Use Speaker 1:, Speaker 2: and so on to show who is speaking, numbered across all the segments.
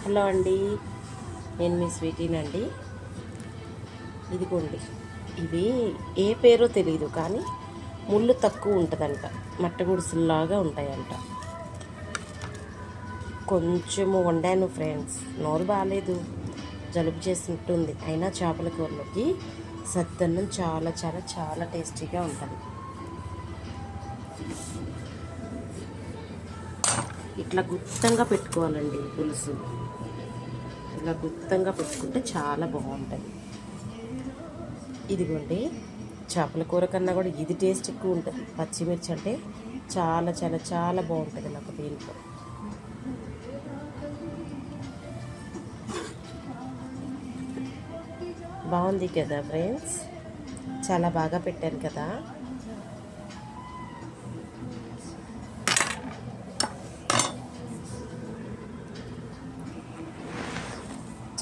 Speaker 1: Hello అండి, నేను మీ స్వీటీనండి. ఇదిగోండి, ఇవి ఏ పేరో తెలియదు కానీ ముళ్ళు తక్కువ ఉంటుందంట, మట్టగుడుసుల్లాగా ఉంటాయంట. కొంచెము వండాను ఫ్రెండ్స్, నోరు బాగాలేదు, జలుబు చేసినట్టుంది. అయినా చేపల కూరలోకి సద్దన్నం చాలా చాలా చాలా టేస్టీగా ఉంటుంది. ఇట్లా గుత్తంగా పెట్టుకోవాలండి పులుసు. ఇలా గుత్తంగా పెట్టుకుంటే చాలా బాగుంటుంది. ఇదిగోండి, చేపల కూర కన్నా కూడా ఇది టేస్ట్ ఎక్కువ ఉంటుంది. పచ్చిమిర్చి అంటే చాలా చాలా చాలా బాగుంటుంది నాకు దీంట్లో. బాగుంది కదా ఫ్రెండ్స్, చాలా బాగా పెట్టాను కదా.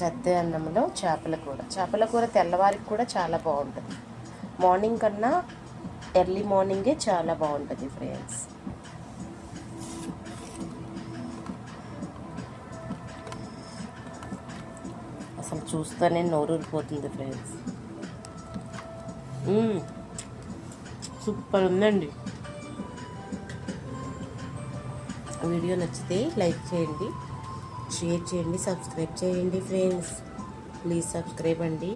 Speaker 1: చద్దే అన్నంలో చేపల కూర తెల్లవారికి కూడా చాలా బాగుంటుంది. మార్నింగ్ కన్నా ఎర్లీ మార్నింగే చాలా బాగుంటుంది ఫ్రెండ్స్. అసలు చూస్తేనే నోరూరిపోతుంది ఫ్రెండ్స్. సూపర్ ఉందండి. వీడియో నచ్చితే లైక్ చేయండి, షేర్ చేయండి, సబ్స్క్రైబ్ చేయండి ఫ్రెండ్స్. ప్లీజ్ సబ్స్క్రైబ్ అండి.